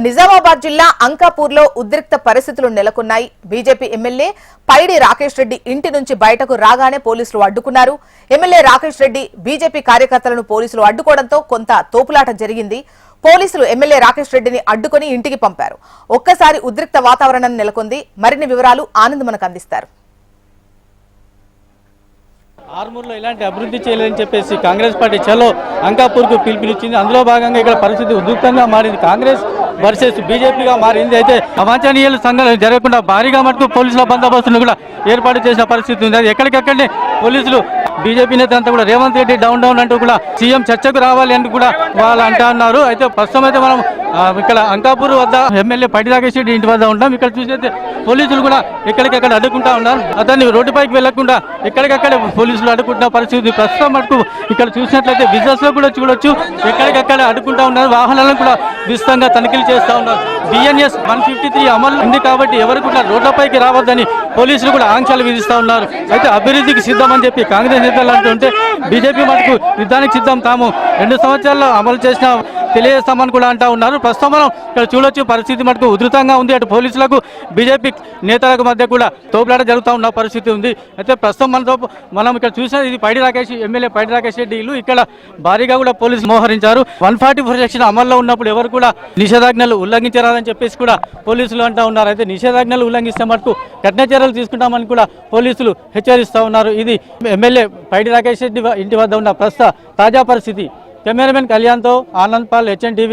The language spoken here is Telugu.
నిజామాబాద్ జిల్లా అంకాపూర్లో ఉద్రిక్త పరిస్థితులు నెలకొన్నాయి. బీజేపీ ఎమ్మెల్యే పైడి రాకేష్ రెడ్డి ఇంటి నుంచి బయటకు రాగానే పోలీసులు అడ్డుకున్నారు. ఎమ్మెల్యే రాకేష్ రెడ్డి బీజేపీ కార్యకర్తలను పోలీసులు అడ్డుకోవడంతో కొంత తోపులాట జరిగింది. పోలీసులు ఎమ్మెల్యే రాకేష్ రెడ్డిని అడ్డుకొని ఇంటికి పంపారు. ఒక్కసారి ఉద్రిక్త వాతావరణం నెలకొంది. మరిన్ని వివరాలు ఆనంద్ మనకు అందిస్తారు. ఆర్మూర్లో ఇలాంటి అభివృద్ధి చేయలేదని చెప్పేసి కాంగ్రెస్ పార్టీ చలో అంకాపూర్కు పిలుపునిచ్చింది. అందులో భాగంగా ఇక్కడ పరిస్థితి ఉద్రిక్తంగా మారింది. కాంగ్రెస్ వర్సెస్ బీజేపీగా మారింది. అయితే అవాంఛనీయ సంఘటనలు జరగకుండా భారీగా మటుకు పోలీసుల బందోబస్తును కూడా ఏర్పాటు చేసిన పరిస్థితి ఉంది. అది ఎక్కడికక్కడనే పోలీసులు బీజేపీ నేత అంతా కూడా రేవంత్ రెడ్డి డౌన్ అంటూ కూడా సీఎం చర్చకు రావాలి అని కూడా వాళ్ళు అంటా ఉన్నారు. అయితే ప్రస్తుతం అయితే మనం ఇక్కడ అంకాపూర్ వద్ద ఎమ్మెల్యే పైడి రాకేష్ రెడ్డి ఇంటి వద్ద ఉంటాం. ఇక్కడ చూసైతే పోలీసులు కూడా ఎక్కడికక్కడ అడ్డుకుంటా ఉన్నారు. అతన్ని రోడ్డుపైకి వెళ్లకుండా ఎక్కడికక్కడ పోలీసులు అడ్డుకుంటున్న పరిస్థితి ప్రస్తుతం మటుకు ఇక్కడ చూసినట్లయితే బిజినెస్ లో కూడా చూడొచ్చు. ఎక్కడికక్కడ అడ్డుకుంటా ఉన్నారు. వాహనాలను కూడా విస్తృతంగా తనిఖీలు చేస్తూ ఉన్నారు. BNS 153 అమలు ఉంది కాబట్టి ఎవరు కూడా రోడ్లపైకి రావద్దని పోలీసులు కూడా ఆంక్షలు విధిస్తూ ఉన్నారు. అయితే అభివృద్ధికి సిద్ధం అని చెప్పి కాంగ్రెస్ నేతలు అంటుంటే బీజేపీ మటుకు యుద్ధానికి సిద్ధం, తాము 2 సంవత్సరాల్లో అమలు చేసిన తెలియజేస్తామని కూడా అంటా ఉన్నారు. ప్రస్తుతం మనం ఇక్కడ చూడొచ్చు పరిస్థితి మటుకు ఉధృతంగా ఉంది. అటు పోలీసులకు బీజేపీ నేతలకు మధ్య కూడా తోపులాట జరుగుతూ ఉన్న పరిస్థితి ఉంది. అయితే ప్రస్తుతం మనం ఇక్కడ చూసిన ఇది ఎమ్మెల్యే పైడి రాకేష్ రెడ్డి ఇల్లు. ఇక్కడ భారీగా కూడా పోలీసులు మోహరించారు. 144 సెక్షన్ అమల్లో ఉన్నప్పుడు ఎవరు కూడా నిషేధాజ్ఞలు ఉల్లంఘించరాదని చెప్పేసి కూడా పోలీసులు అంటా ఉన్నారు. అయితే నిషేధాజ్ఞలు ఉల్లంఘిస్తే మటుకు కఠిన చర్యలు తీసుకుంటామని కూడా పోలీసులు హెచ్చరిస్తూ ఉన్నారు. ఇది ఎమ్మెల్యే పైడి రాకేష్ రెడ్డి ఇంటి వద్ద ఉన్న ప్రస్తుత తాజా పరిస్థితి. కెమెరామెన్ కళ్యాణ్తో ఆనంద్ పాల్, HN TV.